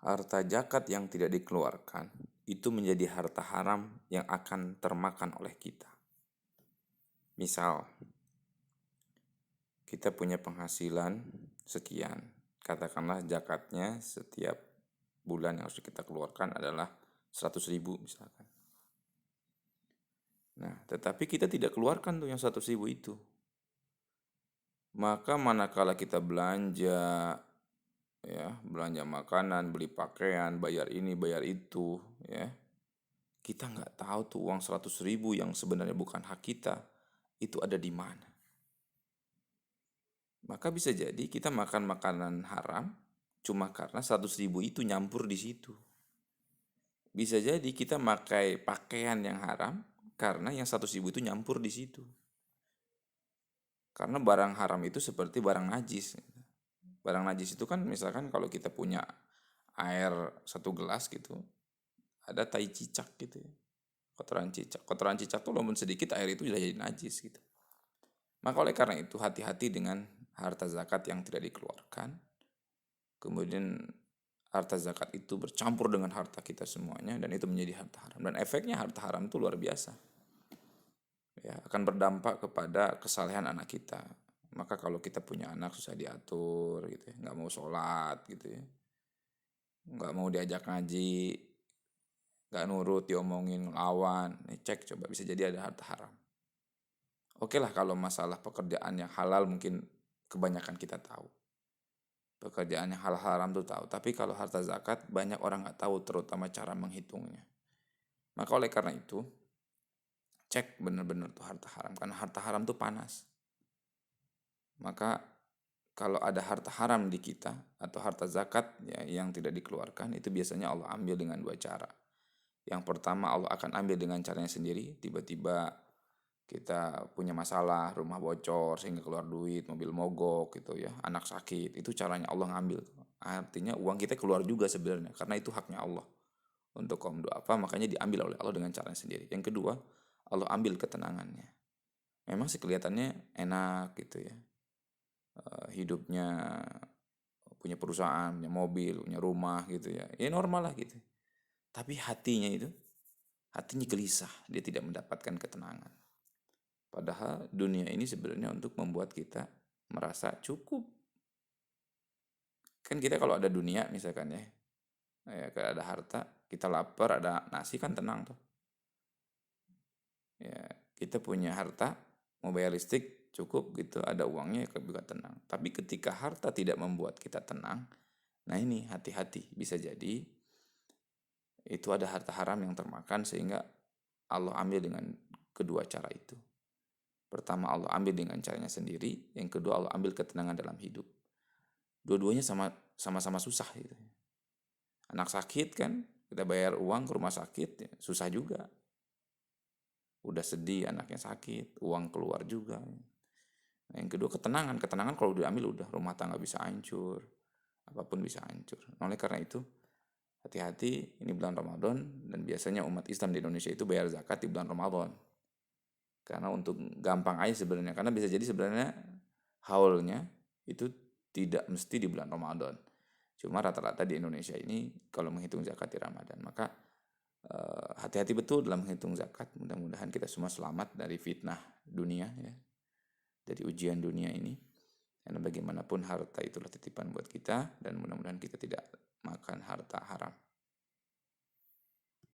harta zakat yang tidak dikeluarkan itu menjadi harta haram yang akan termakan oleh kita. Misal, kita punya penghasilan sekian, katakanlah zakatnya setiap bulan yang harus kita keluarkan adalah 100.000 misalkan. Nah, tetapi kita tidak keluarkan tuh yang 100.000 itu. Maka manakala kita belanja, ya, belanja makanan, beli pakaian, bayar ini, bayar itu, ya, kita nggak tahu tuh uang 100.000 yang sebenarnya bukan hak kita, itu ada di mana. Maka bisa jadi kita makan makanan haram cuma karena 100.000 itu nyampur di situ. Bisa jadi kita pakai pakaian yang haram karena yang 100.000 itu nyampur di situ. Karena barang haram itu seperti barang najis. Barang najis itu kan misalkan kalau kita punya air 1 gelas gitu, ada tai cicak gitu ya. Kotoran cicak. Kotoran cicak tuh walaupun sedikit air itu sudah jadi najis gitu. Maka oleh karena itu hati-hati dengan harta zakat yang tidak dikeluarkan. Kemudian harta zakat itu bercampur dengan harta kita semuanya dan itu menjadi harta haram. Dan efeknya harta haram itu luar biasa. Ya, akan berdampak kepada kesalehan anak kita. Maka kalau kita punya anak susah diatur gitu ya, nggak mau sholat gitu ya, nggak mau diajak ngaji, nggak nurut, diomongin lawan, cek coba bisa jadi ada harta haram. Oke lah kalau masalah pekerjaan yang halal mungkin kebanyakan kita tahu. Pekerjaan yang halal haram tuh tahu. Tapi kalau harta zakat banyak orang nggak tahu terutama cara menghitungnya. Maka oleh karena itu cek benar-benar tuh harta haram. Karena harta haram tuh panas. Maka kalau ada harta haram di kita atau harta zakat ya, yang tidak dikeluarkan itu biasanya Allah ambil dengan 2 cara. Yang pertama Allah akan ambil dengan caranya sendiri. Tiba-tiba kita punya masalah, rumah bocor sehingga keluar duit, mobil mogok gitu ya, anak sakit, itu caranya Allah ngambil. Artinya uang kita keluar juga sebenarnya karena itu haknya Allah. Untuk kaum duafa makanya diambil oleh Allah dengan caranya sendiri. Yang kedua, Allah ambil ketenangannya. Memang sih kelihatannya enak gitu ya. Hidupnya punya perusahaan, punya mobil, punya rumah gitu ya. Ya normal lah gitu. Tapi hatinya gelisah, dia tidak mendapatkan ketenangan. Padahal dunia ini sebenarnya untuk membuat kita merasa cukup. Kan kita kalau ada dunia misalkan ya, kalau ada harta, kita lapar, ada nasi kan tenang tuh. Ya, kita punya harta, mau bayar listrik cukup gitu, ada uangnya juga tenang. Tapi ketika harta tidak membuat kita tenang, nah ini hati-hati, bisa jadi itu ada harta haram yang termakan sehingga Allah ambil dengan kedua cara itu. Pertama Allah ambil dengan caranya sendiri, yang kedua Allah ambil ketenangan dalam hidup. Dua-duanya sama-sama susah gitu. Anak sakit kan, kita bayar uang ke rumah sakit, ya, susah juga. Udah sedih anaknya sakit, uang keluar juga. Nah, yang kedua ketenangan kalau diambil udah rumah tangga bisa hancur, apapun bisa hancur. Oleh karena itu hati-hati, ini bulan Ramadan dan biasanya umat Islam di Indonesia itu bayar zakat di bulan Ramadan. Karena untuk gampang aja sebenarnya, karena bisa jadi sebenarnya haulnya itu tidak mesti di bulan Ramadan. Cuma rata-rata di Indonesia ini kalau menghitung zakat di Ramadan, maka hati-hati betul dalam menghitung zakat. Mudah-mudahan kita semua selamat dari fitnah dunia ya, dari ujian dunia ini. Karena bagaimanapun harta itulah titipan buat kita dan mudah-mudahan kita tidak makan harta haram.